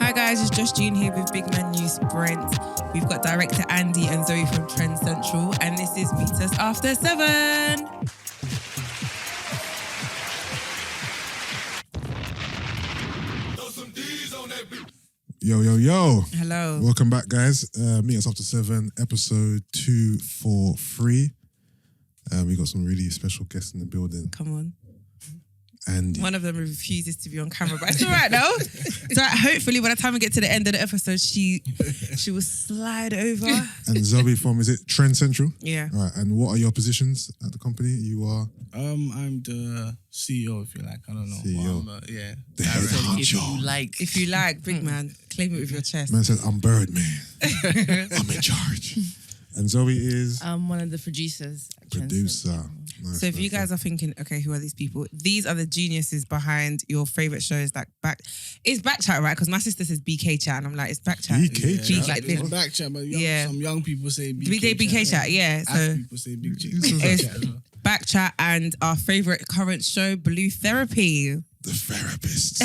Hi guys, it's just Gina here with Big Man News Brent. We've got director Andy and Zoe from Trend Centrl, and this is Meet Us After 7. Yo. Hello. Welcome back, guys. Meet Us After 7, episode 243. We got some really special guests in the building. Come on. Andy. One of them refuses to be on camera, but it's all right though. It's all right. Hopefully, by the time we get to the end of the episode, she will slide over. And Zoe from, is it Trend Centrl? Yeah. All right. And what are your positions at the company? You are? I'm the CEO, if you like. I don't know. CEO. Well, yeah. The head honcho. If you like, big man, claim it with your chest. Man said, I'm Birdman. I'm in charge. And Zoe is? I'm one of the producers. At Trend Producer. Centrl. Nice, So if you guys are thinking, okay, who are these people? These are the geniuses behind your favourite shows like It's Backchat, right? Because my sister says BK Chat and I'm like, it's Backchat. BK Chat? Like, It's back chat, but some young people say BK we say BK Chat, yeah. As So people say Big Chat. it's Backchat and our favourite current show, Blue Therapy. The therapists.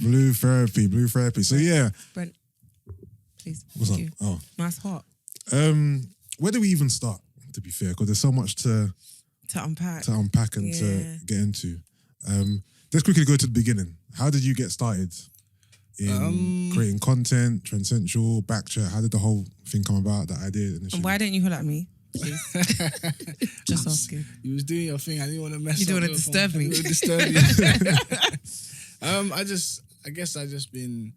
Blue Therapy. So yeah. Brent, please. What's up? thank you. Oh. Nice hot. Where do we even start, to be fair? Because there's so much to unpack. And to get into. Let's quickly go to the beginning. How did you get started in creating content, Trend Centrl, Backchat? How did the whole thing come about, that idea initially? And why don't you holler at me, please? Just asking. You was doing your thing. I didn't want to mess up. You didn't want to disturb me. I didn't want to disturb you. I guess I just been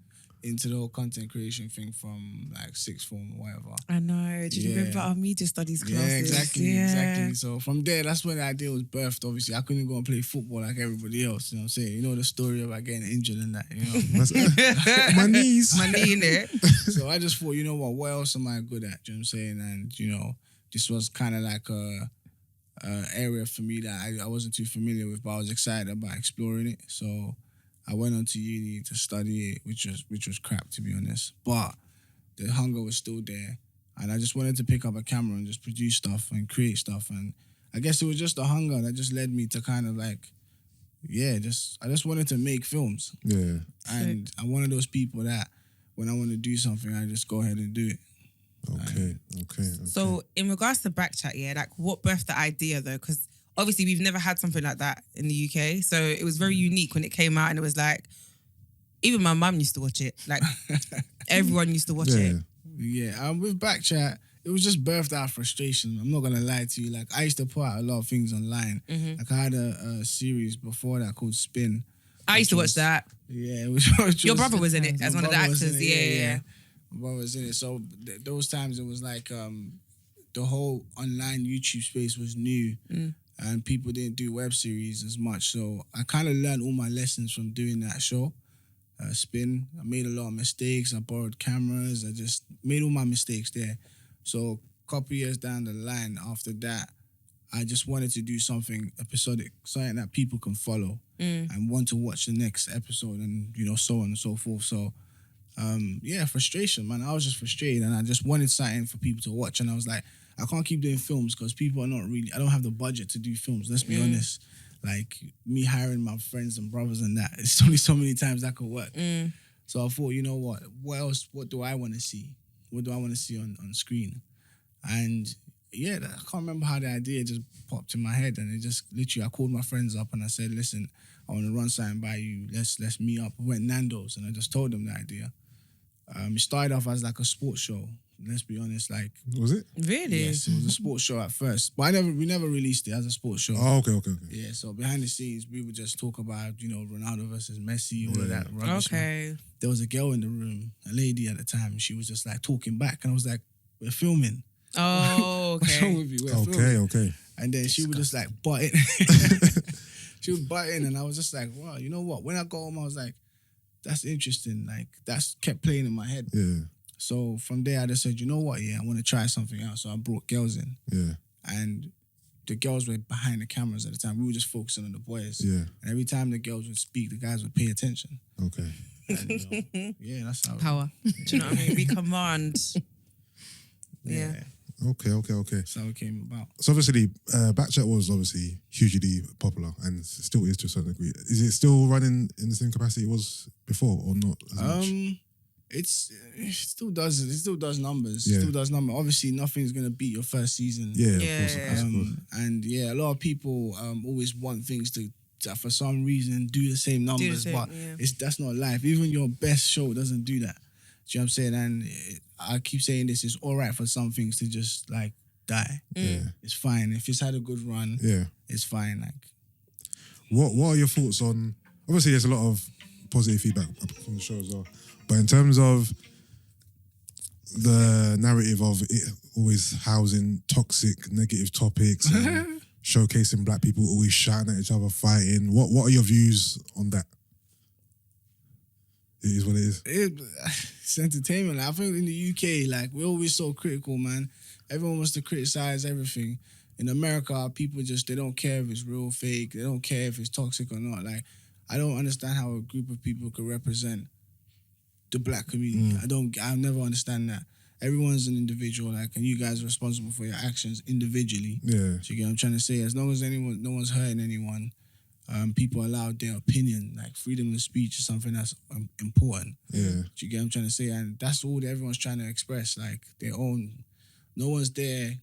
into the whole content creation thing from like sixth form or whatever. I know. Do you remember our media studies classes? Yeah, exactly. So from there, that's when the idea was birthed. Obviously, I couldn't go and play football like everybody else. You know what I'm saying? You know the story about getting injured and that. You know, my knees. My knee in there. So I just thought, you know what else am I good at? You know what I'm saying? And you know, this was kind of like a area for me that I wasn't too familiar with, but I was excited about exploring it. So I went on to uni to study it, which was crap, to be honest. But the hunger was still there. And I just wanted to pick up a camera and just produce stuff and create stuff. And I guess it was just the hunger that just led me to kind of like, I just wanted to make films. Yeah. And I'm one of those people that when I want to do something, I just go ahead and do it. Okay. So in regards to Backchat, yeah, like what birthed the idea though? Because obviously we've never had something like that in the UK. So it was very unique when it came out and it was like, even my mum used to watch it. Like everyone used to watch it. Yeah, with Backchat, it was just birthed out of frustration. I'm not going to lie to you. Like I used to put out a lot of things online. Mm-hmm. Like I had a series before that called Spin. I used to watch that. Yeah. Your brother was in it as one of the actors. Yeah. My brother was in it. So those times it was like the whole online YouTube space was new. And people didn't do web series as much. So I kind of learned all my lessons from doing that show, Spin. I made a lot of mistakes. I borrowed cameras. I just made all my mistakes there. So a couple years down the line after that, I just wanted to do something episodic, something that people can follow and want to watch the next episode and, you know, so on and so forth. So, frustration, man. I was just frustrated and I just wanted something for people to watch. And I was like, I can't keep doing films because people are not really, I don't have the budget to do films, let's be honest. Like me hiring my friends and brothers and that, it's only so many times that could work. So I thought, you know what what do I want to see? What do I want to see on screen? And I can't remember how the idea just popped in my head and it just literally, I called my friends up and I said, listen, I want to run something by you. Let's meet up. We went Nando's and I just told them the idea. It started off as like a sports show. Let's be honest, like... Was it? Really? Yes, it was a sports show at first. But we never released it as a sports show. Oh, okay. Yeah, so behind the scenes, we would just talk about, you know, Ronaldo versus Messi, all of that rubbish. Okay. Man. There was a girl in the room, a lady at the time, she was just like talking back. And I was like, we're filming. Oh, What's wrong okay. with you? We're filming. Okay. And then she would just like butt in. She would butt in and I was just like, wow, you know what? When I got home, I was like, that's interesting. Like, that's kept playing in my head. Yeah. So from there, I just said, you know what? Yeah, I want to try something else. So I brought girls in. Yeah. And the girls were behind the cameras at the time. We were just focusing on the boys. Yeah. And every time the girls would speak, the guys would pay attention. Okay. And, that's how. Power. Do you know what I mean? We command. Yeah. Okay. That's how it came about. So obviously, Backchat was obviously hugely popular and still is to a certain degree. Is it still running in the same capacity it was before or not as much? It still does. It still does numbers. Yeah. It still does numbers. Obviously, nothing's gonna beat your first season. Yeah, Yeah, of course. And yeah, a lot of people always want things to for some reason do the same numbers, but that's not life. Even your best show doesn't do that. Do you know what I'm saying? And I keep saying this: it's all right for some things to just like die. Yeah. It's fine if it's had a good run. Yeah. It's fine. Like, what are your thoughts on? Obviously, there's a lot of positive feedback from the show as well, but in terms of the narrative of it always housing toxic, negative topics, and showcasing black people always shouting at each other, fighting. What are your views on that? It is what it is. It's entertainment. I think in the UK, like, we're always so critical, man. Everyone wants to criticize everything. In America, people just, they don't care if it's real, fake. They don't care if it's toxic or not. Like, I don't understand how a group of people could represent the black community. I'll never understand that. Everyone's an individual, like, and you guys are responsible for your actions individually. Yeah. So you get what I'm trying to say? As long as no one's hurting anyone, people allowed their opinion. Like, freedom of speech is something that's important. Yeah. Do you get what I'm trying to say? And that's all that everyone's trying to express, like, their own. No one's there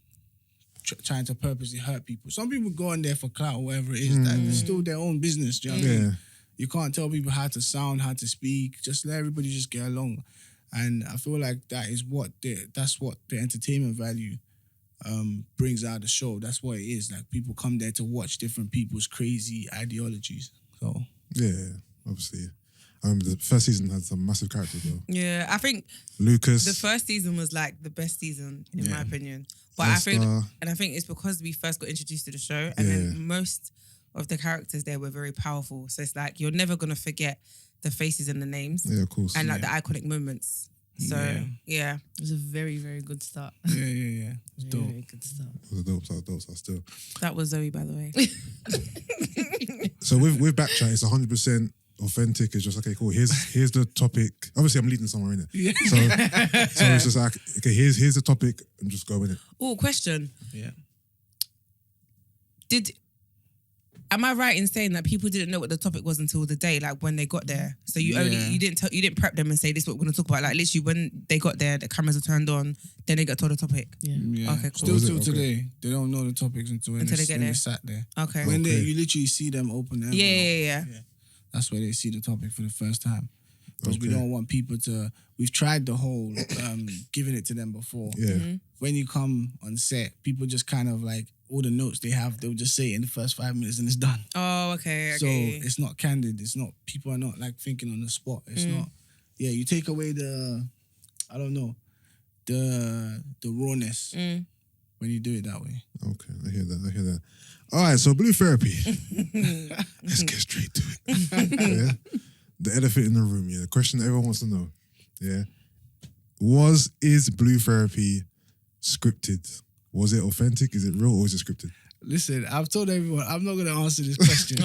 trying to purposely hurt people. Some people go in there for clout or whatever it is. That's still their own business. Do you know what I mean? You can't tell people how to sound, how to speak. Just let everybody just get along. And I feel like that's what the entertainment value brings out of the show. That's what it is. Like, people come there to watch different people's crazy ideologies. So Yeah, obviously. The first season had some massive characters though. Yeah, I think Lucas. the first season was like the best season in my opinion. But Esther. I think it's because we first got introduced to the show, and then most of the characters there were very powerful. So it's like you're never gonna forget the faces and the names. Yeah, of course. And like the iconic moments. So yeah. It was a very, very good start. Yeah. It's dope. Very good start. It was a dope start still. That was Zoe, by the way. So with Backchat, it's 100% authentic. It's just, okay, cool. Here's the topic. Obviously, I'm leading somewhere in it. Yeah. So it's just like, okay, here's the topic, and just go with it. Oh, question. Yeah. Am I right in saying that people didn't know what the topic was until the day, like when they got there? So you didn't prep them and say this is what we're going to talk about. Like literally when they got there, the cameras were turned on, then they got told the topic. Yeah. Okay, cool. Still till today, they don't know the topics until they get there. They sat there. Okay. When you literally see them open the envelope. Yeah. That's where they see the topic for the first time. Because we don't want people to. We've tried the whole giving it to them before. Yeah. Mm-hmm. When you come on set, people just kind of like all the notes they have, they'll just say it in the first 5 minutes and it's done. Oh, okay. So it's not candid. It's not. People are not like thinking on the spot. It's not. Yeah, you take away the rawness when you do it that way. Okay, I hear that. All right, so Blue Therapy. Let's get straight to it. Yeah? The elephant in the room, the question that everyone wants to know. Yeah. Is Blue Therapy scripted? Was it authentic? Is it real or is it scripted? Listen, I've told everyone I'm not going to answer this question.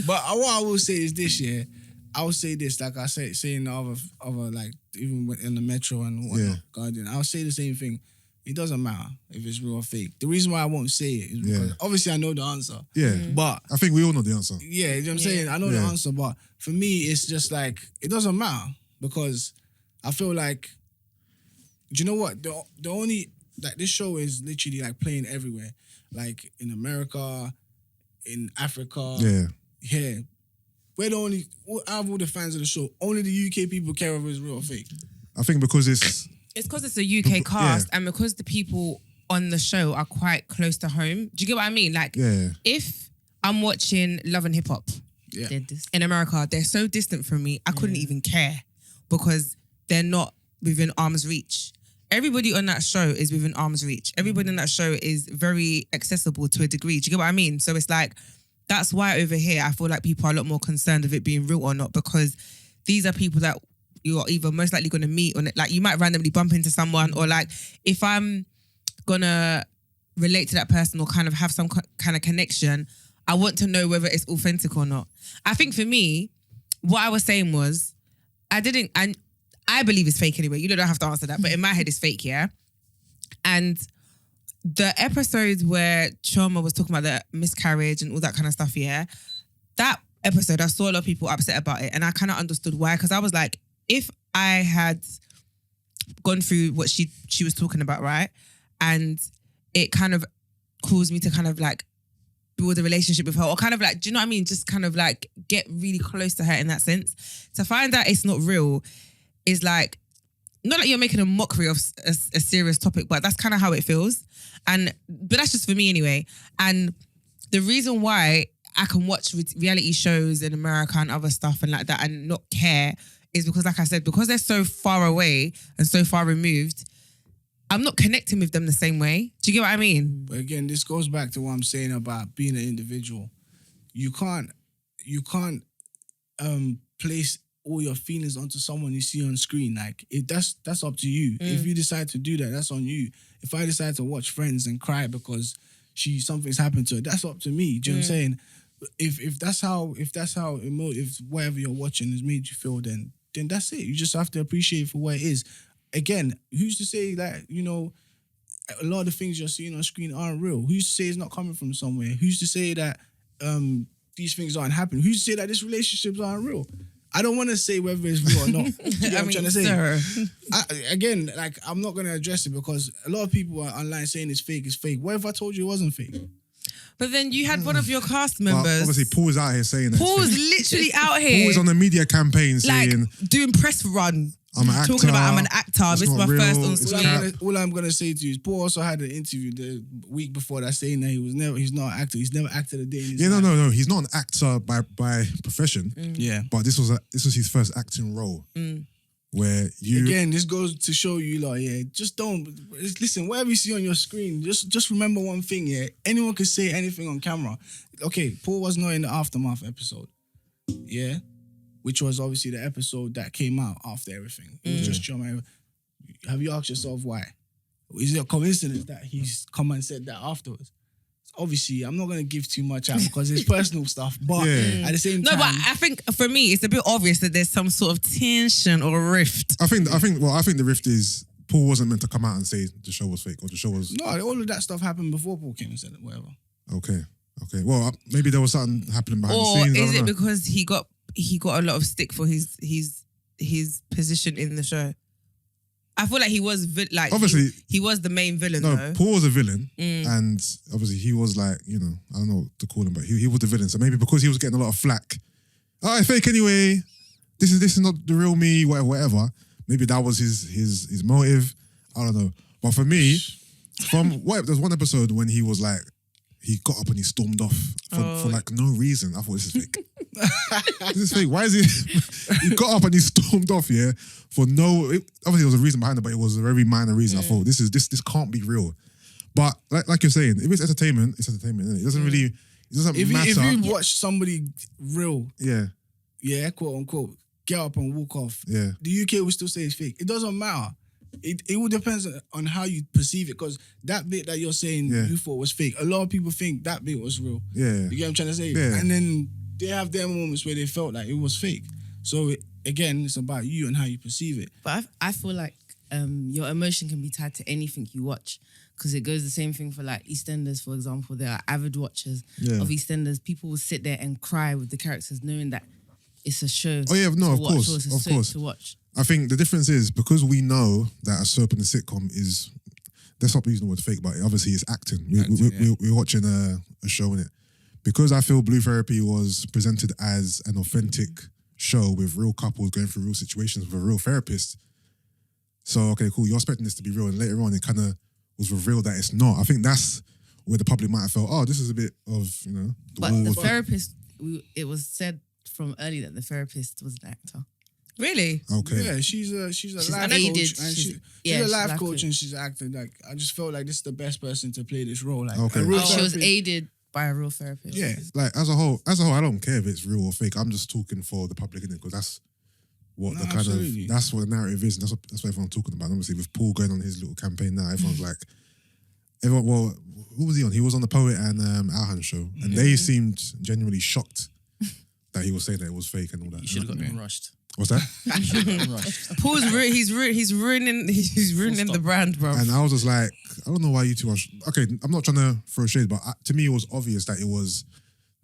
But what I will say is this, I will say this, like I say in the other like, even in the Metro and whatnot, Guardian, I'll say the same thing. It doesn't matter if it's real or fake. The reason why I won't say it is because obviously I know the answer. Yeah. But I think we all know the answer. Yeah, you know what I'm saying? I know the answer, but for me, it's just like, it doesn't matter because I feel like, do you know what? The only, like, this show is literally like playing everywhere. Like in America, in Africa, here. We're the only, out of all the fans of the show, only the UK people care if it's real or fake. I think because it's because it's a UK cast and because the people on the show are quite close to home. Do you get what I mean? Like, if I'm watching Love and Hip Hop in America, they're so distant from me, I couldn't even care because they're not within arm's reach. Everybody on that show is within arm's reach. Everybody on that show is very accessible to a degree. Do you get what I mean? So it's like, that's why over here, I feel like people are a lot more concerned of it being real or not, because these are people that you're either most likely going to meet on it. Like, you might randomly bump into someone, or like, if I'm going to relate to that person or kind of have some kind of connection, I want to know whether it's authentic or not. I think for me, what I was saying was, I believe it's fake anyway. You don't have to answer that, but in my head it's fake, yeah? And the episodes where Choma was talking about the miscarriage and all that kind of stuff, yeah, that episode, I saw a lot of people upset about it. And I kind of understood why. Because I was like, if I had gone through what she was talking about, right? And it kind of caused me to kind of like build a relationship with her, or kind of like, do you know what I mean? Just kind of like get really close to her in that sense. To find out it's not real is like, not like you're making a mockery of a serious topic, but that's kind of how it feels. But that's just for me anyway. And the reason why I can watch reality shows in America and other stuff and like that and not care is because, like I said, because they're so far away and so far removed, I'm not connecting with them the same way. Do you get what I mean? But again, this goes back to what I'm saying about being an individual. You can't place all your feelings onto someone you see on screen. Like, that's up to you. If you decide to do that, that's on you. If I decide to watch Friends and cry because something's happened to her, that's up to me. Do you know what I'm saying? If that's how if whatever you're watching has made you feel, then that's it. You just have to appreciate it for what it is. Again, who's to say that, you know, a lot of the things you're seeing on screen aren't real? Who's to say it's not coming from somewhere? Who's to say that these things aren't happening? Who's to say that these relationships aren't real? I don't want to say whether it's real or not. You know what I'm trying to say? Again, like, I'm not going to address it because a lot of people are online saying it's fake. What if I told you it wasn't fake? But then you had one of your cast members. Obviously, Paul's out here saying that. Paul's literally out here. Paul's on the media campaign saying, like, doing press run. I'm an actor. Talking about I'm an actor. This is my real, first on screen. All I'm gonna say to you is Paul also had an interview the week before that saying that he's not an actor. He's never acted a day in his life. No. He's not an actor by profession. Yeah. But this was his first acting role. Where again, this goes to show you, like, yeah, just don't listen. Whatever you see on your screen, just remember one thing. Yeah, anyone can say anything on camera. Okay, Paul was not in the Aftermath episode. Yeah. Which was obviously the episode that came out after everything. It was just Choma. Have you asked yourself why? Is it a coincidence that he's come and said that afterwards? Obviously, I'm not going to give too much out because it's personal stuff, but at the same time... No, but I think for me, it's a bit obvious that there's some sort of tension or rift. I think the rift is Paul wasn't meant to come out and say the show was fake or the show was... No, all of that stuff happened before Paul came and said it, whatever. Okay. Well, maybe there was something happening behind the scenes. Or is it because he got a lot of stick for his position in the show? I feel like he was obviously he was the main villain. No, though. Paul was a villain, and obviously he was like, you know, I don't know what to call him, but he was the villain. So maybe because he was getting a lot of flack, it's fake anyway. This is not the real me. Whatever. Maybe that was his motive. I don't know. But for me, there's one episode when he was like, he got up and he stormed off for like no reason. I thought this is fake. This is fake. Why is he? He got up and he stormed off, yeah, for no. Obviously, there was a reason behind it, but it was a very minor reason. I thought this can't be real. But like you're saying, if it's entertainment, it's entertainment. Isn't it? It doesn't really. It doesn't matter. If you watch somebody real, yeah, quote unquote, get up and walk off, yeah, the UK will still say it's fake. It doesn't matter. It will depend on how you perceive it, because that bit that you're saying you thought was fake, a lot of people think that bit was real. Yeah. You get what I'm trying to say? Yeah. And then they have their moments where they felt like it was fake. So again, it's about you and how you perceive it. But I feel like your emotion can be tied to anything you watch, because it goes the same thing for like EastEnders, for example. There are avid watchers of EastEnders. People will sit there and cry with the characters knowing that it's a show. Oh yeah, no, of course, course. To watch. I think the difference is because we know that a soap and a sitcom is, let's stop using the word fake, but obviously it's acting. We're watching a show in it. Because I feel Blue Therapy was presented as an authentic show with real couples going through real situations with a real therapist. So, okay, cool, you're expecting this to be real, and later on it kind of was revealed that it's not. I think that's where the public might have felt, this is a bit of, you know... But the therapist, it was said from early that the therapist was an actor. Really? Okay. Yeah, she's a life coach, and she's a life coach, and she's acting. Like, I just felt like this is the best person to play this role. Like, okay. She was aided by a real therapist. Yeah. Like, as a whole, I don't care if it's real or fake. I'm just talking for the public, innit? Because that's what that's what the narrative is, and that's what everyone's talking about. And obviously, with Paul going on his little campaign now, everyone's like, well, who was he on? He was on the Poet and Alhan show, and they seemed genuinely shocked that he was saying that it was fake and all that. You should have got rushed. What's that? You should have got rushed. Paul's he's ruining the brand, bro. And I was just like, I don't know why you two are. Okay, I'm not trying to throw shade, but to me, it was obvious that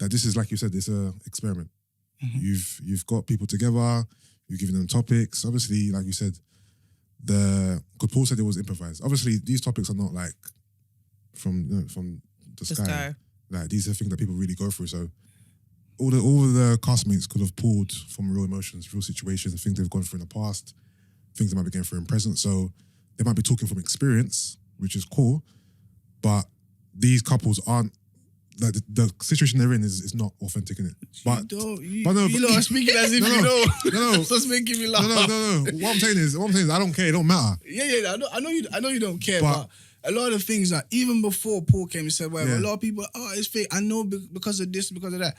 this is, like you said, it's a experiment. You've got people together, you've given them topics. Obviously, like you said, because Paul said it was improvised. Obviously, these topics are not like from the sky. Like, these are things that people really go through. So all the castmates could have pulled from real emotions, real situations, things they've gone through in the past, things they might be going through in present. So they might be talking from experience, which is cool, but these couples aren't, like, the situation they're in is not authentic, innit? But you lot are speaking as if you know. No. That's making me laugh. No. What I'm saying is, I don't care. It don't matter. Yeah. I know you don't care, but a lot of the things that even before Paul came and said, whatever, a lot of people, it's fake. I know because of this, because of that.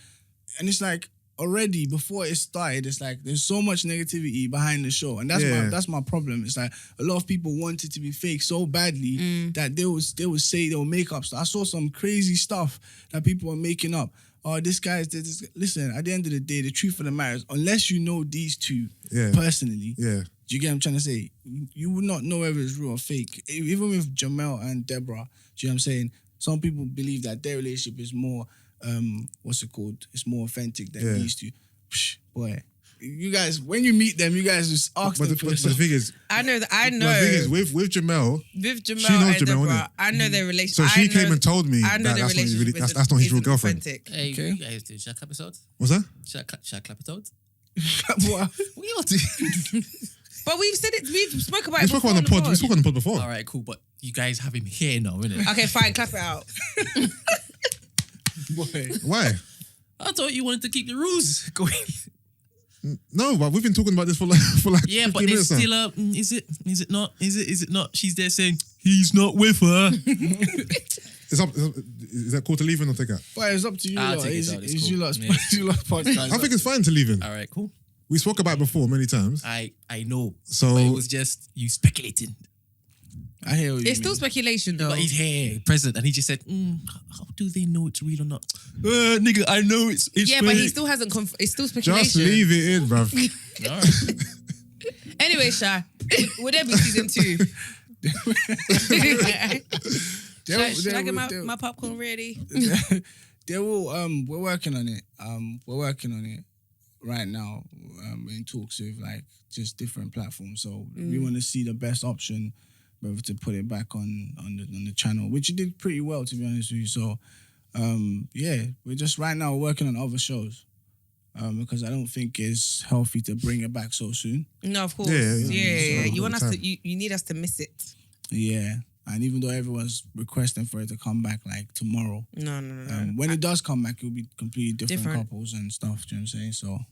And it's like, already before it started, it's like there's so much negativity behind the show. And that's my problem. It's like a lot of people want it to be fake so badly that they will say they'll make up stuff. I saw some crazy stuff that people are making up. Oh, this guy's this. Listen, at the end of the day, the truth of the matter is, unless you know these two personally, do you get what I'm trying to say? You would not know whether it's real or fake. Even with Jamel and Deborah, do you know what I'm saying? Some people believe that their relationship is more, what's it called? It's more authentic than these two. Psh, boy, you guys, when you meet them, you guys just ask them for the thing is, I know. the thing is, with Jamel, With she knows and Jamel, Deborah, I know their relationship. so she came and told me I know that their that's not his, relationship that's not his real isn't girlfriend. authentic. Hey, Okay. you guys do. Should I clap it out? What's that? Should I clap it out? What? What you all do? But we've said it. We've spoke about We it. spoke before on the pod. We pod. spoke on the pod before. All right, cool. But you guys have him here now, innit? Okay, fine. Clap it out. Boy. Why? I thought you wanted to keep the rules going. No, but we've been talking about this for like Yeah, 15 but there's minutes now. still a. Is it not? Is it not? She's there saying he's not with her. Is that cool to leave in or take out? But it's up to you I'll lot. take it It's out, it's it's cool. you lot's Yeah. it's you lot's podcast. I think it's fine to leave in. All right, cool. We spoke about it before many times. I know. So- but it was just you speculating. I hear what you It's still mean. speculation, though. But he's here, present, and he just said, "How do they know it's real or not?" Nigga, I know it's Yeah, fake. but he still hasn't. It's still speculation. Just leave it in, bruv. All right. Anyway, Sha, would there be season 2? Should I get my popcorn ready? They will. We're working on it. We're working on it right now. We're in talks with like just different platforms. So we want to see the best option, whether to put it back on the channel, which it did pretty well, to be honest with you. So, we're just right now working on other shows. Because I don't think it's healthy to bring it back so soon. No, of course. Yeah. Yeah. You want us Time. to. You need us to miss it. Yeah. And even though everyone's requesting for it to come back like tomorrow, No. when it does come back, it'll be completely different Different. couples and stuff. Do you know what I'm saying?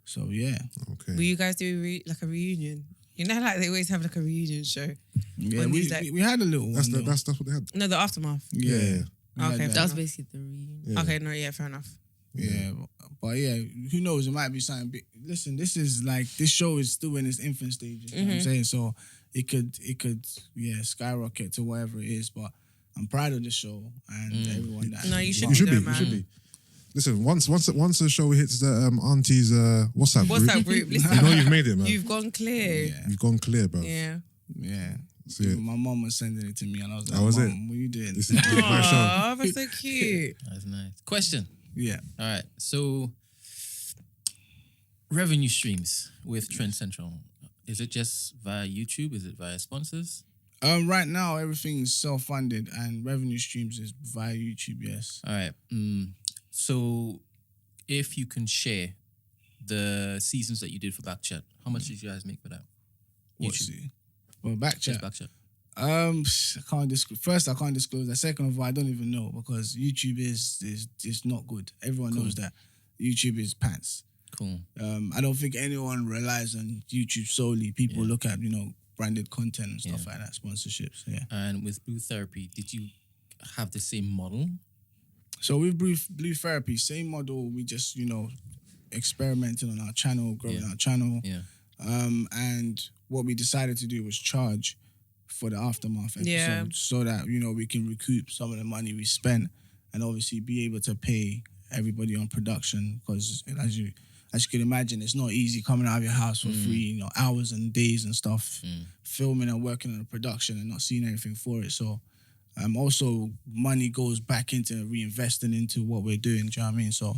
So yeah. Okay. Will you guys do like a reunion? You know, like they always have like a reunion show. Yeah, When we, these, like- we had a little That's one. that's what they had. No, the aftermath. Yeah. We had Okay, that. That was basically the reunion. Yeah. Okay, no, yeah, fair enough. Yeah, but yeah, who knows? It might be something big. Listen, this is like this show is still in its infant stages. You know what I'm saying? So it could skyrocket to whatever it is. But I'm proud of the show and everyone that. No, you should You should be, be. though, You should man. be. Listen, once the show hits the auntie's WhatsApp What's group, that group? Listen, you know you've made it, man. you've gone clear. Yeah, You've gone clear, bro. Yeah. yeah. See it. My mom was sending it to me, and I was like, That was it? Mom, what are you doing? This is my show. Oh, that's so cute. That's nice. Question. Yeah. All right. So, revenue streams with Trend Centrl. Is it just via YouTube? Is it via sponsors? Right now everything's self-funded and revenue streams is via YouTube. Yes. All right. So, if you can share the seasons that you did for Backchat, how much did you guys make for that? What's YouTube. it? Well, back Just chat. Backchat. I can't disclose. First, I can't disclose that. Second of all, I don't even know because YouTube is not good. Everyone knows that. YouTube is pants. Cool. I don't think anyone relies on YouTube solely. People look at branded content and stuff like that, sponsorships. Yeah. And with Blue Therapy, did you have the same model? So with Blue Therapy, same model. We just experimenting on our channel, growing our channel. Yeah. And what we decided to do was charge for the aftermath episode, Yeah. so that we can recoup some of the money we spent, and obviously be able to pay everybody on production. Because as you can imagine, it's not easy coming out of your house for free, hours and days and stuff, filming and working on the production and not seeing anything for it. So also money goes back into reinvesting into what we're doing. Do you know what I mean? So,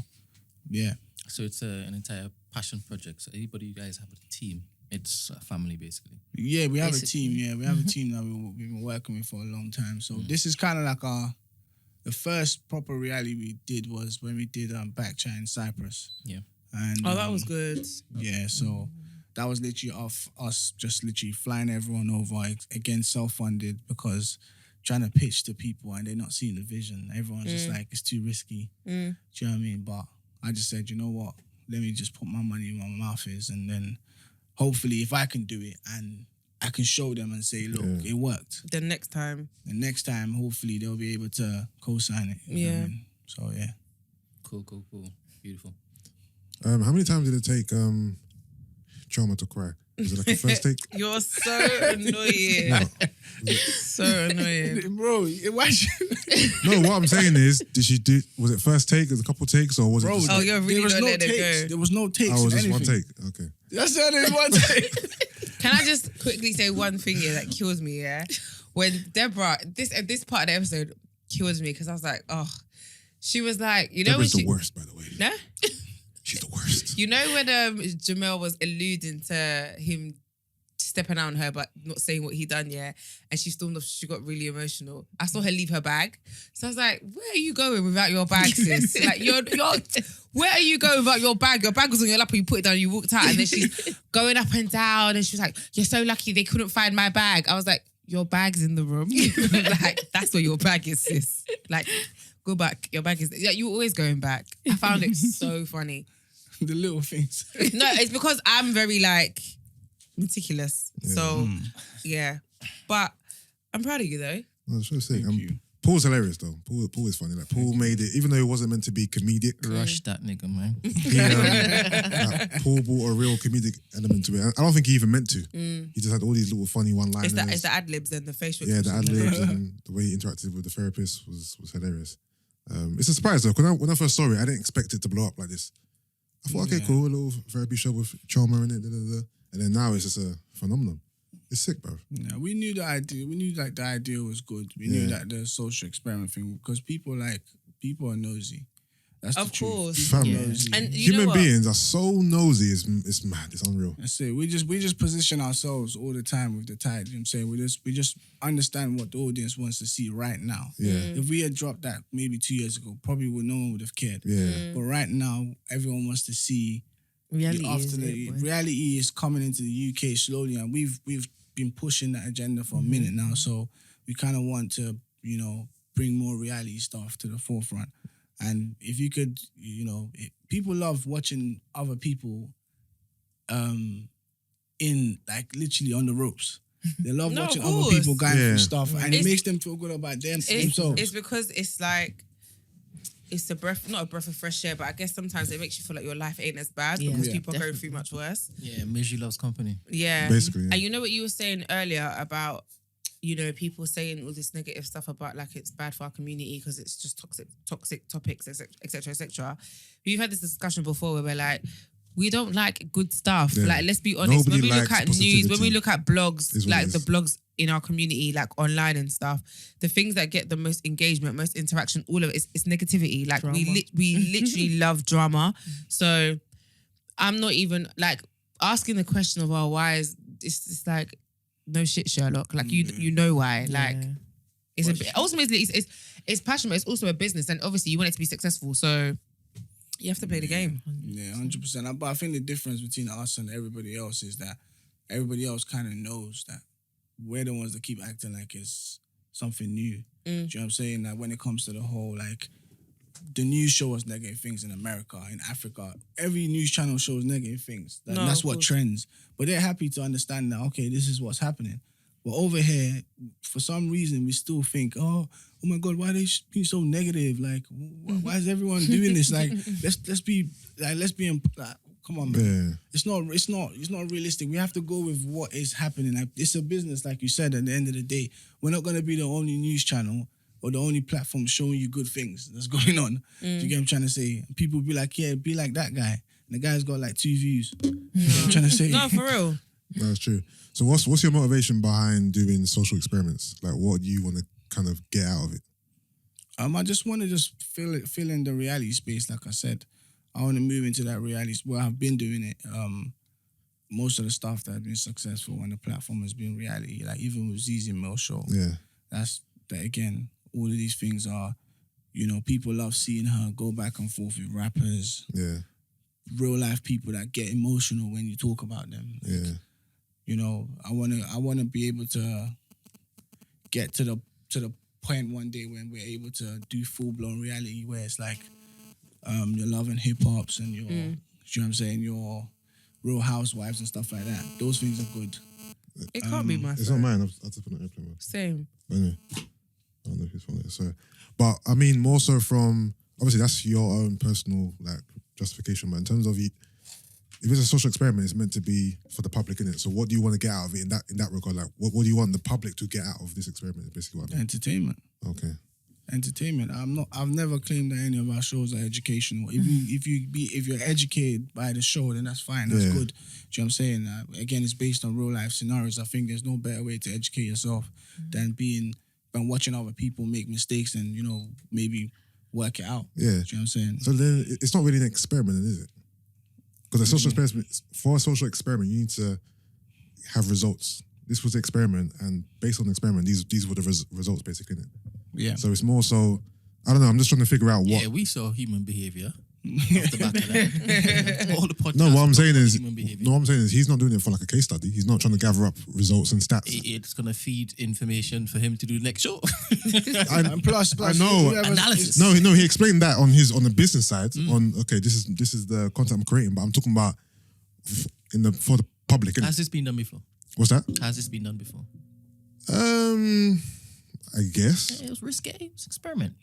yeah. So it's an entire passion project. So anybody you guys have a team, it's a family basically. Yeah, we have a team. Yeah, we have a team that we've been working with for a long time. So this is kind of like the first proper reality we did was when we did Backchat in Cyprus. Yeah. And that was good. Yeah, so that was literally off us just literally flying everyone over, again, self-funded, because trying to pitch to people and they're not seeing the vision. Everyone's just like, it's too risky. Do you know what I mean? But I just said, you know what? Let me just put my money where my mouth is, and then hopefully if I can do it and I can show them and say, look, it worked. The next time, hopefully they'll be able to co-sign it. You know what I mean? So, yeah. Cool. Beautiful. How many times did it take Trauma to cry? Was it like a first take? You're so annoying. So annoying. Bro, No, what I'm saying is, was it first take? Was it a couple takes, or was it just... Oh, you're really not letting it go. There was no takes. Oh, it was just anything. one take. Okay. That's it, it was one take. Can I just quickly say one thing here that kills me, yeah? When Deborah, this part of the episode kills me because I was like, oh, she was like, you know, Deborah's the worst, by the way. No? She's the worst. You know when Jamel was alluding to him stepping out on her but not saying what he done, yeah? And she stormed off, she got really emotional. I saw her leave her bag. So I was like, where are you going without your bag, sis? Like, you're where are you going without your bag? Your bag was on your lap and you put it down and you walked out, and then she's going up and down and she was like, you're so lucky they couldn't find my bag. I was like, your bag's in the room. Like, that's where your bag is, sis. Like, go back. Your bag is... Yeah, you're always going back. I found it so funny. The little things. No, it's because I'm very, like, meticulous. Yeah. So, yeah. But I'm proud of you, though. I was trying to say, Thank you. Paul's hilarious, though. Paul is funny. Like, Paul made it, even though it wasn't meant to be comedic. Rush that nigga, man. Paul brought a real comedic element to it. I don't think he even meant to. He just had all these little funny one-liners. It's the ad-libs and the facial Yeah, the expressions. ad-libs and the way he interacted with the therapist was hilarious. It's a surprise, though, because when I first saw it, I didn't expect it to blow up like this. I thought, okay, cool, a little therapy show with trauma in it, and then now it's just a phenomenon. It's sick, bro. Yeah, we knew the idea. We knew like the idea was good. We knew that the social experiment thing, because people are nosy. That's Of the truth. course. People are Fam, nosy. And you know Human what? beings are so nosy. It's mad. It's unreal. That's it. We just position ourselves all the time with the tide. You know what I'm saying? We just understand what the audience wants to see right now. Yeah. If we had dropped that maybe 2 years ago, probably no one would have cared. Yeah. But right now, everyone wants to see Reality after is the it, boy. reality is coming into the UK slowly, and we've been pushing that agenda for a minute now. So we kind of want to, bring more reality stuff to the forefront. And if you could, people love watching other people in like literally on the ropes. They love No, watching of other course. people going Yeah. through stuff, and it It's- makes them feel good about themselves. It's because it's like, it's not a breath of fresh air, but I guess sometimes it makes you feel like your life ain't as bad Yeah. because Yeah. people are going through much worse. Yeah, misery loves company. Yeah. Basically, yeah. And you know what you were saying earlier about, people saying all this negative stuff about like it's bad for our community because it's just toxic topics, etc., etc. We've had this discussion before where we're like, we don't like good stuff. Yeah. Like, let's be honest. Nobody When we look likes at news, when we positivity. look at blogs, Is what like it the is. blogs in our community, like online and stuff, the things that get the most engagement, most interaction, all of it, it's negativity. Like we literally love drama. So I'm not even like asking the question of, why is it's like, no shit, Sherlock. Like you know why. Like it's a bit, ultimately it's passion, but it's also a business, and obviously you want it to be successful. So you have to play the game. Yeah, 100%. But I think the difference between us and everybody else is that everybody else kind of knows that we're the ones that keep acting like it's something new. Do you know what I'm saying? That when it comes to the whole, like, the news show us negative things in America, in Africa. Every news channel shows negative things. No, That's of what course. trends. But they're happy to understand that, okay, this is what's happening. But over here, for some reason, we still think, oh my God, why are they being so negative? Like, why is everyone doing this? Like, let's be, come on, man. Yeah. It's not realistic. We have to go with what is happening. Like, it's a business, like you said. At the end of the day, we're not gonna be the only news channel or the only platform showing you good things that's going on. Do you get what I'm trying to say? People be like, yeah, be like that guy. The guy's got like 2 views. You know what I'm trying to say? No, for real. That's true. So what's your motivation behind doing social experiments? Like, what do you want to kind of get out of it? I just want to fill in the reality space. Like I said, I want to move into that reality. Well, I've been doing it. Most of the stuff that has been successful on the platform has been reality. Like even with Zizi Mel show. Yeah. That's that again. All of these things are, you know, people love seeing her go back and forth with rappers. Yeah. Real life people that get emotional when you talk about them. Like, Yeah. you know, I wanna be able to get to the point one day when we're able to do full blown reality where it's like you're loving hip hops and your you know what I'm saying, your Real Housewives and stuff like that. Those things are good. It can't be my It's phone. not mine. I'll just put it on airplane mode. Same. But anyway, I don't know whose phone it is. Sorry. But I mean, more so from obviously that's your own personal like justification. But in terms of if it's a social experiment, it's meant to be for the public, innit? So what do you want to get out of it in that regard? Like, what do you want the public to get out of this experiment? Is basically what I mean. Entertainment. Okay. Entertainment. I've never claimed that any of our shows are educational. If you're educated by the show, then that's fine. That's good. Do you know what I'm saying? Again, it's based on real life scenarios. I think there's no better way to educate yourself than watching other people make mistakes and, you know, maybe work it out. Yeah. Do you know what I'm saying? So then it's not really an experiment, then, is it? Because for a social experiment, you need to have results. This was the experiment, and based on the experiment, these were the results, basically. Innit? Yeah. So it's more so, I don't know, I'm just trying to figure out what... Yeah, we saw human behaviour off the back of that. All the podcasts. No, what I'm saying is, human behaviour. no, what I'm saying is he's not doing it for like a case study. He's not trying to gather up results and stats. It's going to feed information for him to do the next show. And plus, I know. Analysis. No, he explained that on the business side. On this is the content I'm creating, but I'm talking about for the public. Innit? Has this been done before? What's that? Has this been done before? I guess. It was risky. It was an experiment.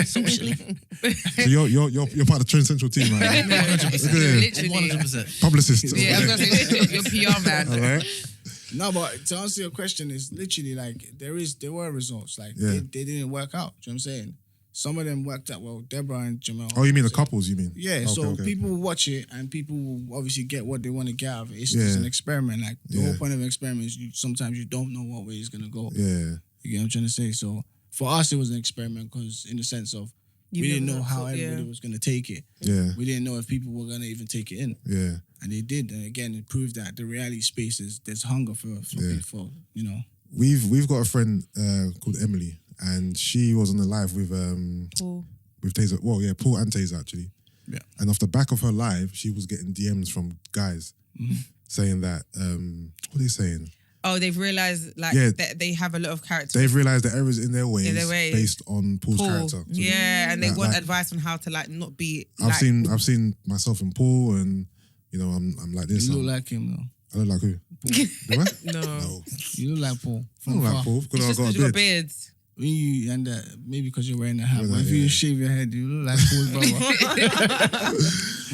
Socially. So you're part of the Trend Centrl team, right? 100%. Literally. 100%. Publicist. Yeah, I was gonna say your PR man. All right. No, but to answer your question, is literally like there were results. Like Yeah. they didn't work out. Do you know what I'm saying? Some of them worked out well. Deborah and Jamel. Oh, you mean the couples? You mean? Yeah, Okay, so okay. people will watch it and people will obviously get what they want to get out of it. It's Yeah. just an experiment. Like the Yeah. whole point of an experiment is sometimes you don't know what way it's gonna go. Yeah. You get what I'm trying to say? So for us, it was an experiment because in the sense of we didn't know how everybody was gonna take it. Yeah. We didn't know if people were gonna even take it in, Yeah. and they did. And again, it proved that the reality space there's hunger for people. You know. We've got a friend called Emily, and she was on the live with Paul. with Taser. Well, yeah, Paul and Taser actually. Yeah. And off the back of her live, she was getting DMs from guys saying that what are they saying? Oh, they've realised like Yeah. that they have a lot of characters. They've realised the errors in their ways, ways. based on Paul's Paul. character. So Yeah, and they want like- advice on how to like not be. I've seen myself in Paul, and you know I'm like this. You look I'm- like him though. I look like who? Do I? No, No, You look like Paul. I don't like Paul it's because just I got because a you got beard. beards. And maybe because you're wearing a hat. Yeah, But if yeah. you shave your head, you look like Paul's brother.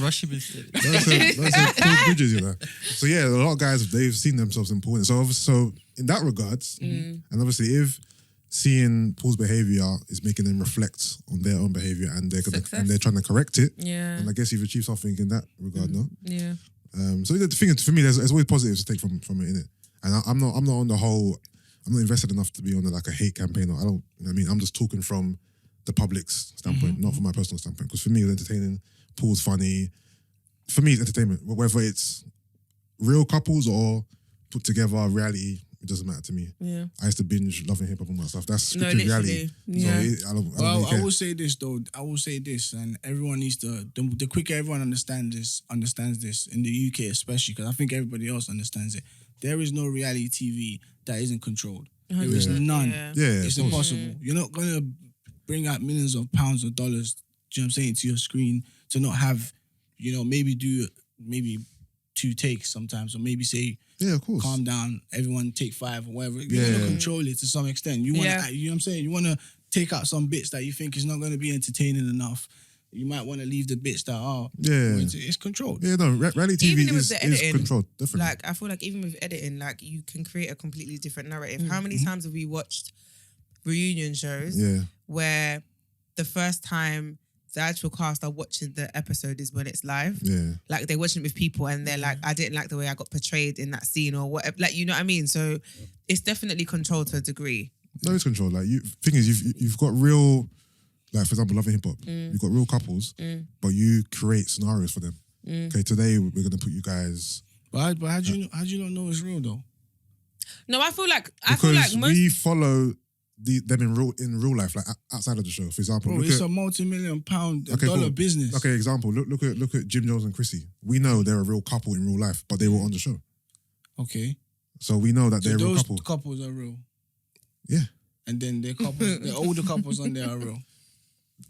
Rush him instead. Don't say Paul Bridges, you know. So yeah, a lot of guys they've seen themselves in Paul. So in that regards, and obviously if seeing Paul's behaviour is making them reflect on their own behaviour and they're trying to correct it, Yeah, and I guess you've achieved something in that regard, no? yeah. So the thing is, for me, there's always positives to take from it, innit? And I'm not on the whole. I'm not invested enough to be on like a hate campaign. Or I don't. You know what I mean, I'm just talking from the public's standpoint, not from my personal standpoint. Because for me, it's entertaining. Paul's funny. For me, it's entertainment. Whether it's real couples or put together reality, it doesn't matter to me. Yeah. I used to binge Love and Hip Hop and all that stuff. That's No, scripted reality. literally. So I don't Well, really care. I will say this though. I will say this, and everyone needs to. The quicker everyone understands this in the UK, especially because I think everybody else understands it. There is no reality TV that isn't controlled. There is none. Yeah. Yeah, It's of course. impossible. You're not gonna bring out millions of pounds or dollars. Do you know what I'm saying, to your screen to not have, maybe do 2 takes sometimes, or maybe say, Yeah, of course. calm down, everyone take 5 or whatever. You Yeah. want to control it to some extent. You want Yeah. to, you know what I'm saying? You want to take out some bits that you think is not going to be entertaining enough. You might want to leave the bits that are, Yeah. it's controlled. Yeah, no, reality TV Even with is the editing, controlled, definitely. Like I feel like even with editing, like you can create a completely different narrative. How many times have we watched reunion shows yeah, where the first time the actual cast are watching the episode is when it's live. Yeah. Like they're watching it with people and they're like, I didn't like the way I got portrayed in that scene or whatever. Like, you know what I mean? So it's definitely controlled to a degree. No, it's control. Like, thing is, you've got real, like, for example, Love and Hip Hop. You've got real couples, but you create scenarios for them. Okay, today we're going to put you guys... But how do you not know it's real, though? No, I feel like Because most... we follow them in real life, like outside of the show. For example, Bro, it's a multi-million-pound dollar business. Okay, example. Look at Jim Jones and Chrissy. We know they're a real couple in real life, but they were on the show. Okay. So we know that they're a real couple. Those couples are real. Yeah. And then their couples, the older couples on there are real.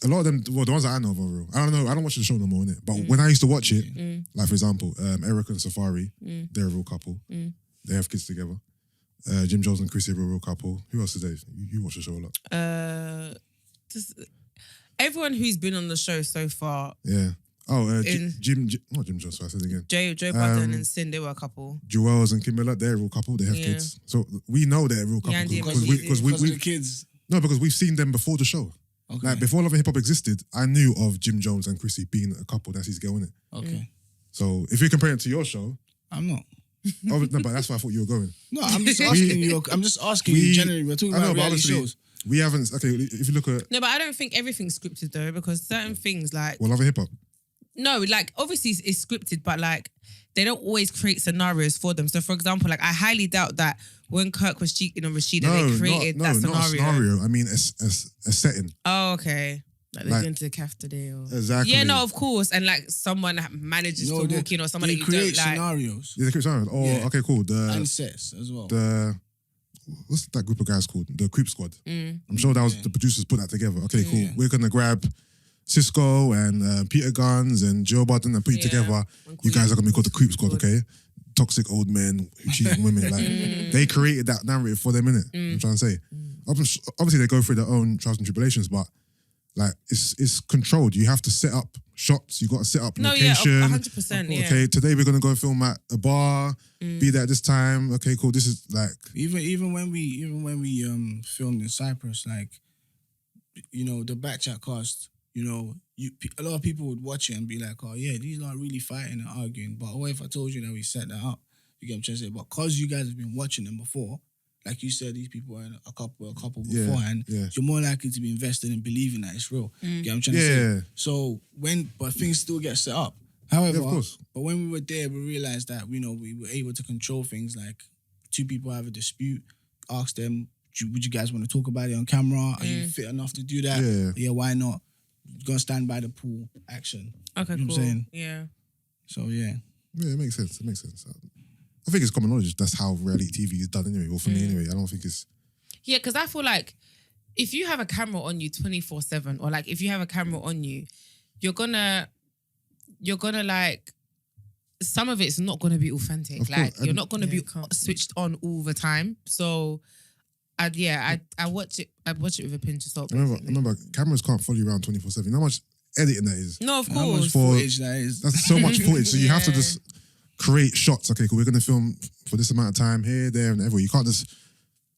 A lot of them, well, the ones that I know of are real. I don't know. I don't watch the show no more, innit? But when I used to watch it, like for example, Eric and Safari, they're a real couple. They have kids together. Jim Jones and Chrissy are a real couple. Who else is there? You watch the show a lot. Just everyone who's been on the show so far. Yeah. Oh, not Jim Jones. So I said it again. Joe Budden and Sin, they were a couple. Joel's and Kimberla, they're a real couple. They have kids. So we know they're a real couple Andy and because Because of the kids. No, because we've seen them before the show. Okay. Like before Love and Hip Hop existed, I knew of Jim Jones and Chrissy being a couple. That's his girl, innit? Okay. So if you compare it to your show, I'm not. no, but that's why I thought you were going. No, I'm just asking you. I'm just asking you generally. We're talking about reality shows. We haven't. Okay, if you look at No, but I don't think everything's scripted though, because certain things like Love and Hip Hop. no, like obviously it's scripted, but like they don't always create scenarios for them. So for example, like I highly doubt that when Kirk was cheating on Rashida, they created that scenario. Not a scenario. I mean, a setting. Oh, okay. Like they're going to the cafe today or... Exactly. Yeah, no, of course. And like someone manages to walk in or someone that you don't like. Scenarios. Yeah, they create scenarios. Oh, Yeah. okay, cool. And sets as well. What's that group of guys called? The Creep Squad. I'm sure that was the producers put that together. Okay, cool. Yeah. We're gonna grab Cisco and Peter Guns and Joe Budden and put it together. You guys are gonna be called the Creep Squad, okay? Toxic old men who cheat on women. Like they created that narrative for them, innit? I'm trying to say. Obviously, they go through their own trials and tribulations, but like it's controlled. You have to set up shots. You got to set up location. 100%. Yeah. Okay, today we're gonna go film at a bar. Be there at this time. Okay, cool. This is like even when we filmed in Cyprus, like you know the backchat cast. You know, a lot of people would watch it and be like, "Oh yeah, these aren't really fighting and arguing." But what if I told you that we set that up? You get what I'm trying to say? But because you guys have been watching them before, like you said, these people are a couple beforehand. Yeah. You're more likely to be invested in believing that it's real. You get what I'm trying to say? So but things still get set up. However, of course. But when we were there, we realized that we were able to control things. Like two people have a dispute, ask them, would you guys want to talk about it on camera? Are you fit enough to do that? Yeah, why not? Gonna stand by the pool action. Okay, you know cool. What I'm saying? Yeah. So yeah. Yeah, it makes sense. I think it's common knowledge. That's how reality TV is done anyway. Well, for me anyway, I don't think it's... Yeah, because I feel like if you have a camera on you 24/7, or like if you have a camera on you, you're gonna like, some of it's not gonna be authentic. Of like course. you're not gonna be switched on all the time. So I watch it with a pinch of salt. Remember, cameras can't follow you around 24/7. You know how much editing that is? No, of How much course. footage that is. That's so much footage. So you have to just create shots. Okay, cool. We're going to film for this amount of time here, there, and everywhere. You can't just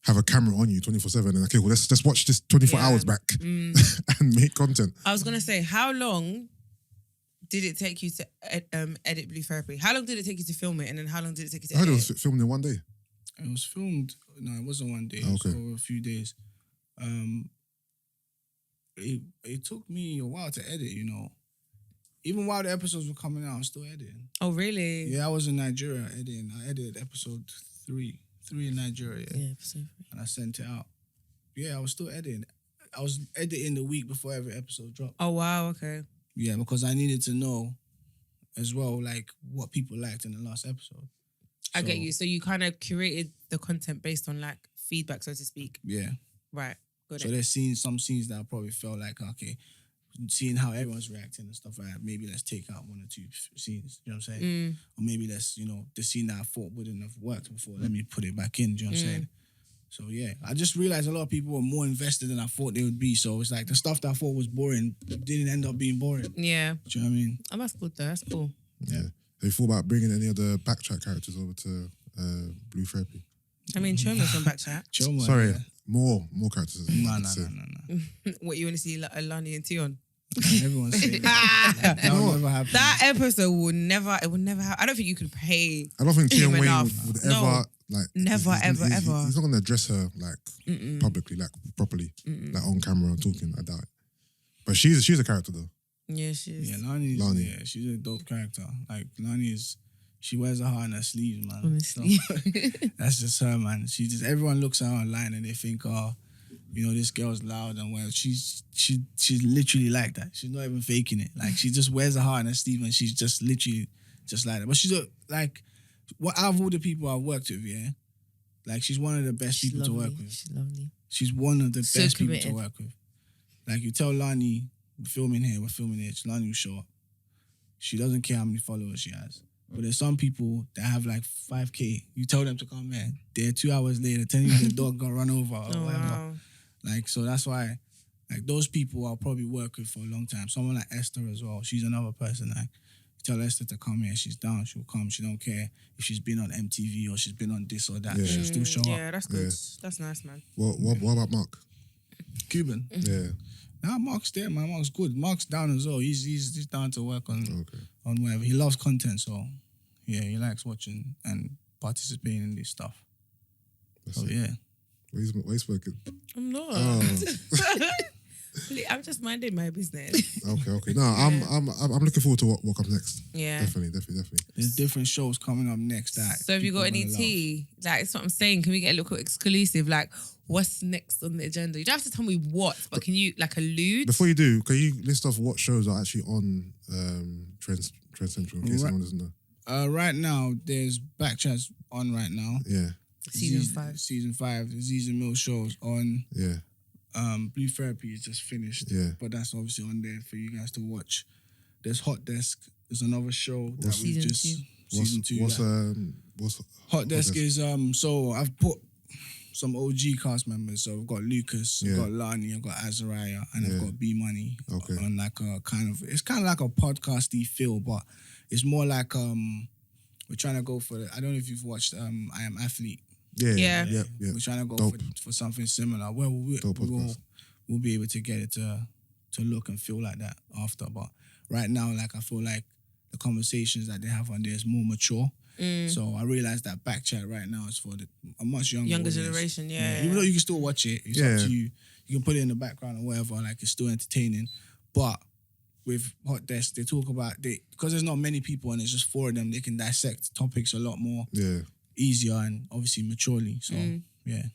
have a camera on you 24/7 and okay, well, let's watch this 24 hours back and make content. I was gonna say, how long did it take you to edit Blue Therapy? How long did it take you to film it, and then how long did it take you to I heard edit it was filmed in one day. It was filmed. No, it wasn't one day. Okay. It was over a few days. It took me a while to edit. You know, even while the episodes were coming out, I was still editing. Oh, really? Yeah, I was in Nigeria editing. I edited episode 3 in Nigeria. Yeah, episode 3. And I sent it out. Yeah, I was still editing. I was editing the week before every episode dropped. Oh, wow. Okay. Yeah, because I needed to know as well, like, what people liked in the last episode. I get you. So you kind of curated the content based on like feedback, so to speak. Yeah. Right. Got So it. there's some scenes that I probably felt like, okay, seeing how everyone's reacting and stuff like that, maybe let's take out 1 or 2 scenes, you know what I'm saying? Or maybe let's, the scene that I thought wouldn't have worked before, let me put it back in, do you know what I'm saying? So yeah, I just realized a lot of people were more invested than I thought they would be. So it's like the stuff that I thought was boring didn't end up being boring. Yeah. Do you know what I mean? Oh, that's good though. That's cool. Yeah. Have you thought about bringing any other backtrack characters over to Blue Therapy? I mean, Choma's on Backchat. Choma, Sorry, yeah. more characters. No. What, you want to see Alani and Tion? Everyone's saying that. That will never happen. That episode will never happen. I don't think you could pay I don't think him Tion Wayne enough. would No. ever like Never, ever. He's not gonna address her like publicly, like properly, like on camera and talking. I doubt it. But she's a character though. Yeah, she is. Yeah, Lani. Lani. Yeah, she's a dope character. Like Lani is, she wears her heart on her sleeves, man. Honestly. So, that's just her, man. She just everyone looks at her online and they think, oh, you know, this girl's loud and well. She's literally like that. She's not even faking it. Like she just wears her heart on her sleeve and she's just literally just like that. But she's like, what out of all the people I've worked with, yeah, like she's one of the best She's people to lovely. work with. She's lovely. She's one of the So best committed. people to work with. Like you tell Lani, we're filming here, Lani will show up. She doesn't care how many followers she has. But there's some people that have like 5K. You tell them to come here. They're 2 hours later telling you the dog got run over or Oh, whatever. wow. Like, so that's why, like, those people I'll probably work with for a long time. Someone like Esther as well. She's another person. Like, you tell Esther to come here, she's down, she'll come. She don't care if she's been on MTV or she's been on this or that. Yeah. She'll still show Yeah, up. that's good. Yeah. That's nice, man. What about Mark? Cuban. Yeah. Nah, Mark's there, man. Mark's good. Mark's down as well. He's down to work on Okay. on whatever. He loves content, so yeah, he likes watching and participating in this stuff. That's So it. yeah. Where's working? I'm not. Oh, I'm just minding my business. okay. No, I'm looking forward to what comes next. Yeah. Definitely. There's different shows coming up next that. So have you got people any gonna love. tea? Like, that's what I'm saying. Can we get a little exclusive? Like, what's next on the agenda? You don't have to tell me what, but can you like allude? Before you do, can you list off what shows are actually on Trend Centrl in case Right. anyone doesn't know? Right now, there's Backchats on right now. Yeah. Season 5. Season 5. The Season Mill shows on. Yeah. Blue Therapy is just finished. Yeah. But that's obviously on there for you guys to watch. There's Hot Desk. There's another show that What's- we've Season just... 2. Season 2. What's Hot Desk is so I've put some OG cast members. So I've got Lucas, I've Yeah. got Lani, I've got Azariah, and Yeah. I've got B Money. Okay. On like a it's kind of like a podcasty feel, but it's more like we're trying to go for I don't know if you've watched I Am Athlete. Yeah. Yeah. We're trying to go Dope. for something similar. Well, Dope podcast. we'll be able to get it to look and feel like that after. But right now, like I feel like the conversations that they have on there is more mature. So I realized that Backchat right now is for a much younger audience. generation, yeah. Even though you can still watch it, it's Yeah. up to you. You can put it in the background or whatever. Like it's still entertaining. But with Hot Desk, they talk about because there's not many people and it's just 4 of them. They can dissect topics a lot more Yeah. easier and obviously maturely. So yeah.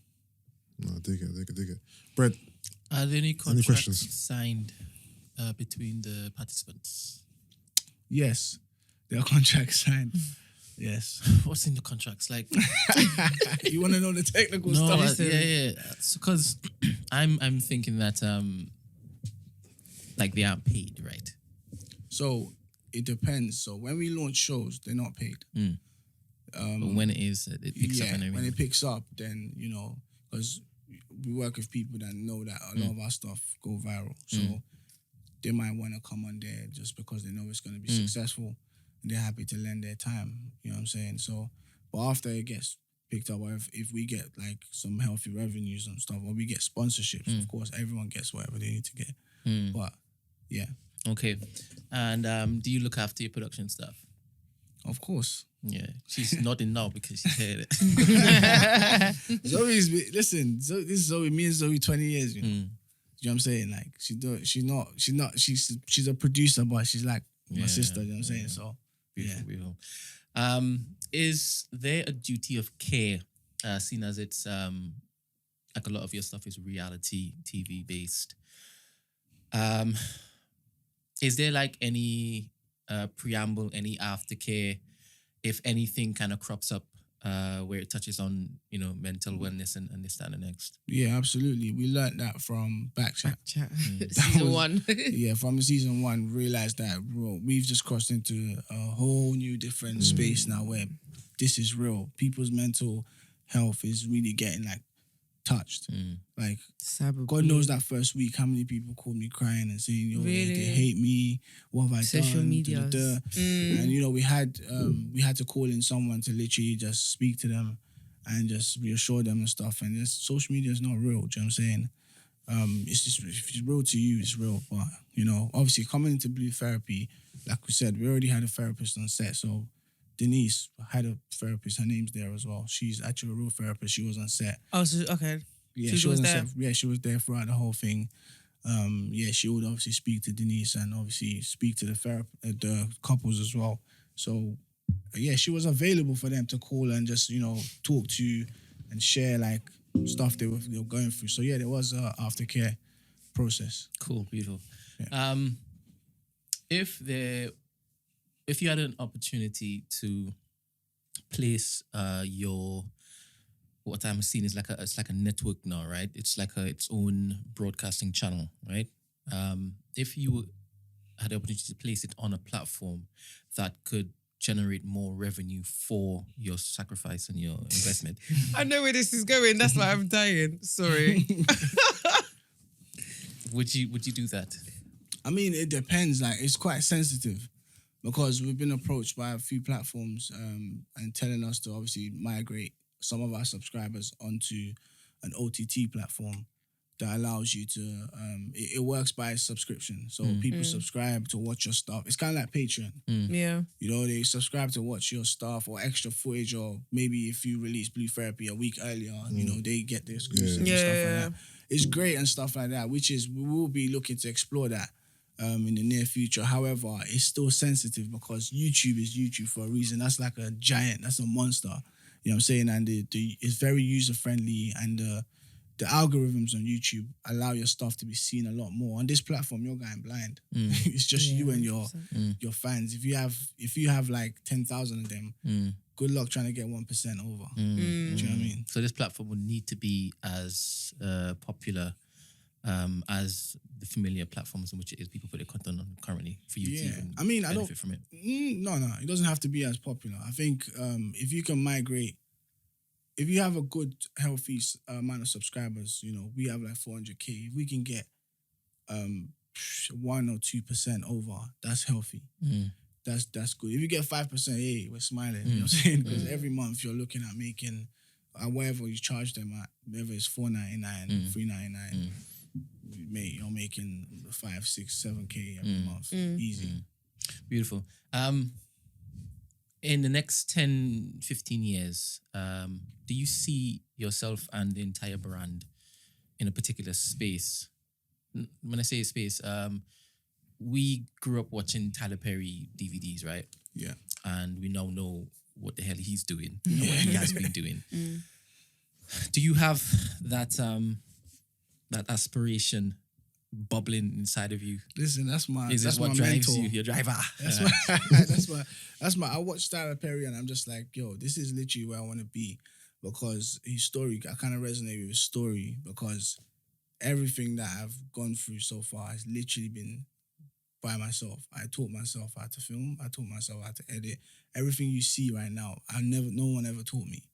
No, dig it. Brent, Are there any contracts questions? signed between the participants? Yes, there are contracts signed. Yes. What's in the contracts? Like, You want to know the technical no, stuff? yeah. Because I'm thinking that like they aren't paid, right? So it depends. So when we launch shows, they're not paid. But when it is, it picks up and everything. when it picks up, then because we work with people that know that a lot of our stuff go viral. So they might want to come on there just because they know it's going to be successful. And they're happy to lend their time. You know what I'm saying? So, but after it gets picked up, or if we get like some healthy revenues and stuff, or we get sponsorships, of course, everyone gets whatever they need to get. But yeah, Okay. And do you look after your production stuff? of course. Yeah. She's nodding now because she's heard it. This is Zoe, me and Zoe 20 years, you know. You know what I'm saying? Like she's a producer, but she's like my sister, you know what I'm saying? So Beautiful. Is there a duty of care, seen as it's like a lot of your stuff is reality TV based? Is there like any preamble, any aftercare, if anything kind of crops up where it touches on, mental wellness and this, that, and the next? yeah, absolutely. We learned that from Backchat. Chat. Season was- 1. Yeah, from season 1, realized that we've just crossed into a whole new different space now where this is real. People's mental health is really getting like touched. Like God knows that first week how many people called me crying and saying, "Yo, Really? they hate me. What have I Social done?" medias. And we had to call in someone to literally just speak to them and just reassure them and stuff. And social media is not real. Do you know what I'm saying? It's just, if it's real to you, it's real. But, you know, obviously coming into Blue Therapy, like we said, we already had a therapist on set. So Denise had a therapist. Her name's there as well. She's actually a real therapist. She was on set. Oh, so, okay. Yeah, she was on there. set. Yeah, she was there throughout the whole thing. Yeah, she would obviously speak to Denise and obviously speak to the couples as well. So, yeah, she was available for them to call and just, you know, talk to and share like stuff they were going through. So yeah, there was a aftercare process. Cool, beautiful. Yeah. If you had an opportunity to place your, what I'm seeing is it's like a network now, right? It's like its own broadcasting channel, right? If you had the opportunity to place it on a platform that could generate more revenue for your sacrifice and your investment. I know where this is going. That's why I'm dying. Sorry. Would you do that? I mean, it depends. Like, it's quite sensitive because we've been approached by a few platforms and telling us to obviously migrate some of our subscribers onto an OTT platform that allows you to, it works by subscription. So people subscribe to watch your stuff. It's kind of like Patreon. Yeah. You know, they subscribe to watch your stuff or extra footage, or maybe if you release Blue Therapy a week earlier, you know, they get the exclusive and stuff like that. It's great and stuff like that, which is, we will be looking to explore that in the near future. However, it's still sensitive because YouTube is YouTube for a reason. That's like a giant, that's a monster. You know what I'm saying? And it's very user-friendly, and the algorithms on YouTube allow your stuff to be seen a lot more. On this platform, you're going blind. It's just you and your fans. If you have like 10,000 of them, good luck trying to get 1% over. Do you know what I mean? So this platform would need to be as popular as the familiar platforms in which it is people put their content on currently for you to even benefit from it. No, it doesn't have to be as popular. I think if you can migrate, if you have a good, healthy amount of subscribers, you know, we have like 400K. If we can get 1 or 2% over, that's healthy. That's good. If you get 5%, hey, we're smiling. You know what I'm saying? Because every month you're looking at making whatever you charge them at, whether it's $4.99, $3.99, mate, you're making 5, 6, 7K every month. Easy. Beautiful. In the next 10, 15 years, do you see yourself and the entire brand in a particular space? When I say space, we grew up watching Tyler Perry DVDs, right? Yeah. And we now know what the hell he's doing and what he has been doing. Do you have that that aspiration bubbling inside of you? Listen, that's my what drives mentor. you, your driver? That's my I watch Tyler Perry and I'm just like, yo, this is literally where I want to be, because his story, I kind of resonate with his story, because everything that I've gone through so far has literally been by myself. I taught myself how to film. I taught myself how to edit. Everything you see right now, no one ever taught me.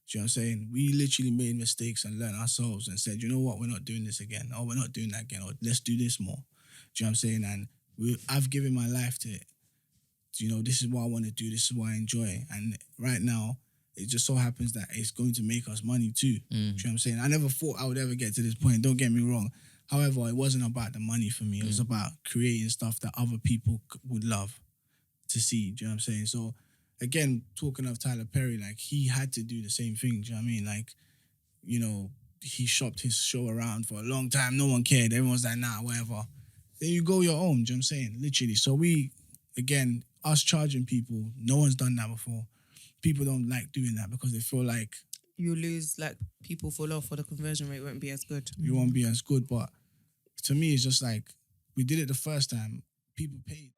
Do you know what I'm saying? We literally made mistakes and learned ourselves and said, you know what, we're not doing this again. Or we're not doing that again. Or let's do this more. Do you know what I'm saying? And I've given my life to it. You know, this is what I want to do. This is what I enjoy. And right now, it just so happens that it's going to make us money too. Do you know what I'm saying? I never thought I would ever get to this point. Don't get me wrong. However, it wasn't about the money for me. It was about creating stuff that other people would love to see. Do you know what I'm saying? So, again, talking of Tyler Perry, like, he had to do the same thing. Do you know what I mean? Like, you know, he shopped his show around for a long time. No one cared. Everyone's like, nah, whatever. Then you go your own. Do you know what I'm saying? Literally. So again, us charging people, no one's done that before. People don't like doing that because they feel like you lose, like, people fall off, or the conversion rate won't be as good. You won't be as good. But to me, it's just like, we did it the first time. People paid.